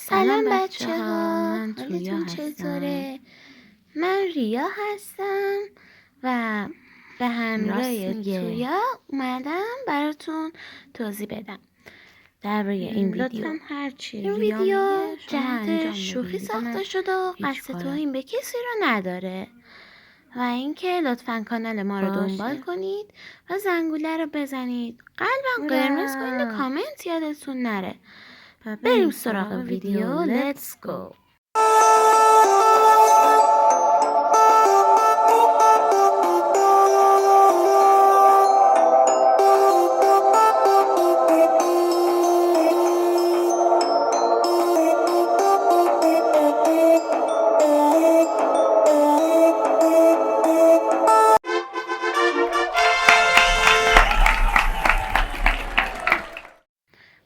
سلام بچه ها، حالتون چطوره؟ من ریا هستم و به همراه تویا اومدم براتون توضیح بدم درباره این ویدیو. این ویدیو جهت شوخی ساخته شده و قصد توهین به کسی رو نداره و اینکه لطفاً کانال ما رو دنبال کنید و زنگوله رو بزنید، قلبم قرمز کنید و کامنت یادتون نره. بریم سراغ ویدیو. Let's go.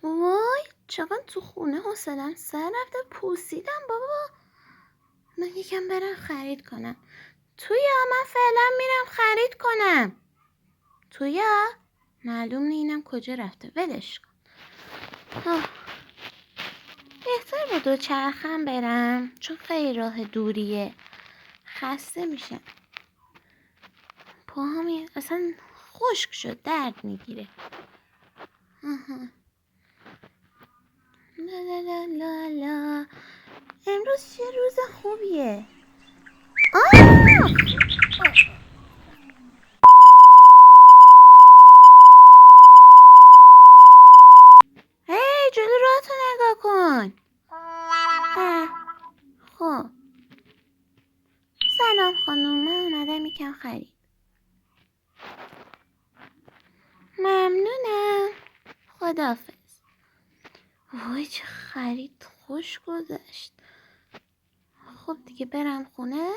وای چقدر تو خونه حوصله‌ام سر رفته، پوسیدم بابا. من یکم برم خرید کنم. تویا من فعلا میرم خرید کنم. تویا معلوم نه اینم کجا رفته، ولش کن. بهتر با دوچرخم برم چون خیلی راه دوریه، خسته میشم. پاهام اصلا خشک شد، درد میگیره. لا لا لا لا لا، امروز چه روز خوبیه. هی جلو راهتو نگاه کن. خب سلام خانوم، من اومدم یکم خرید. ممنونم، خداحافظ. وای چه خرید خوش گذشت. خب دیگه برم خونه،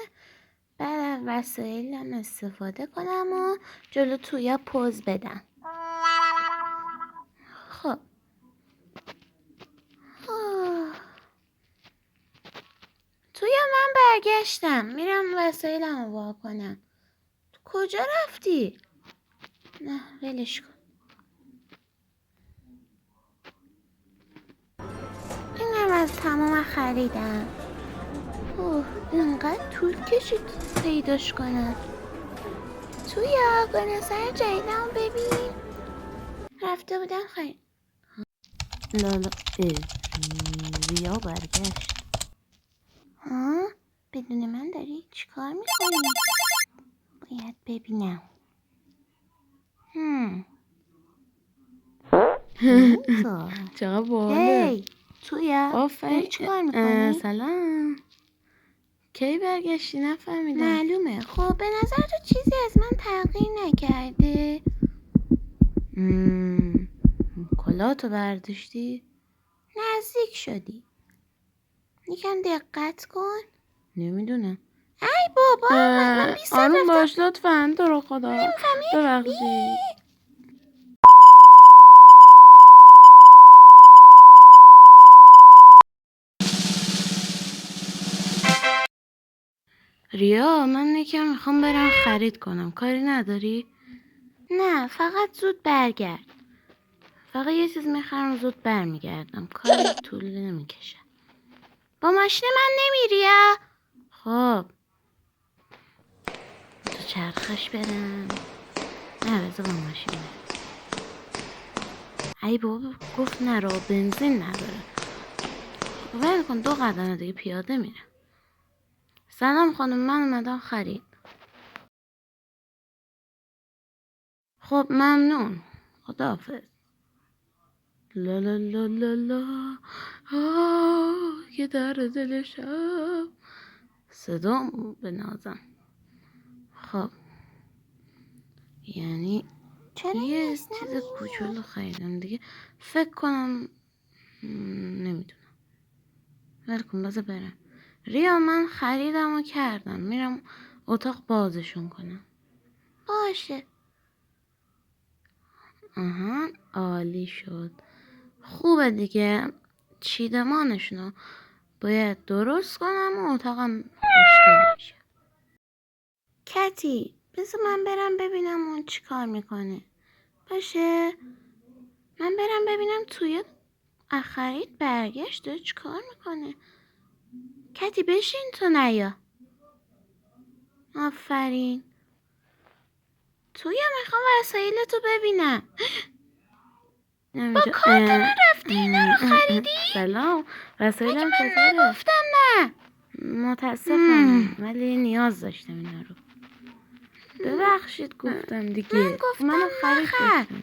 بعد از وسایلم استفاده کنم و جلو تویا پوز بدم. خب تویا من برگشتم، میرم وسایلم رو وا کنم. تو کجا رفتی؟ نه ولش کن. اینم از تمام خریدم. اینقدر طول کشید پیداش کنم. تویا گناسر جدیدم ببین، رفته بودم خرید. لالا ریا برگشت. بدون من داری چیکار میکنی؟ باید ببینم. چقدر باله. هی تویا داری چیکار میکنی؟ سلام، کی برگشتی؟ نفهمیدم. معلومه. خب به نظر تو چیزی از من تغییر نکرده؟ کلاتو برداشتی؟ نزدیک شدی. یکم دقت کن. نمیدونم. ای بابا من 20 سال رفتم. باش لطفاً، تو رو خدا ببخشید. ریا من یکم میخوام برم خرید کنم، کاری نداری؟ نه فقط زود برگرد. فقط یه چیز میخرم زود برمیگردم، کاری طول نمیکشه. با ماشین من نمیری یا؟ خب تو چرخش برم. نه بذار با ماشین برم. ای بابا گفت نرو، بنزین نداره. ول کن، 2 قدمه دیگه پیاده میرم. سلام خانم، من اومدم خرید. خب ممنون، خداحافظ. لا لا لا لا لا، که در دل شب صدام بنازم. خب یعنی یه چیز کوچولو خریدم دیگه، فکر کنم نمیدونم. ولکن بذار برم. ریا من خریدم و کردم، میرم اتاق بازشون کنم. باشه. عالی شد. خوبه دیگه، چیدمانشونو باید درست کنم و اتاقم خوشگل میشه. کتی بذار من برم ببینم اون چی کار میکنه. باشه من برم ببینم توی خرید برگشته چیکار میکنه؟ کتی بشین تو نیا. آفرین. توی میخوام وسایلتو ببینم. با کارت من رفتی اینا رو خریدی؟ سلام، وسایلم مگه من چطوره؟ نگفتم نه؟ متاسفم ولی نیاز داشتم اینا رو. ببخشید گفتم دیگه. من گفتم منو خرید نخر. داشتم.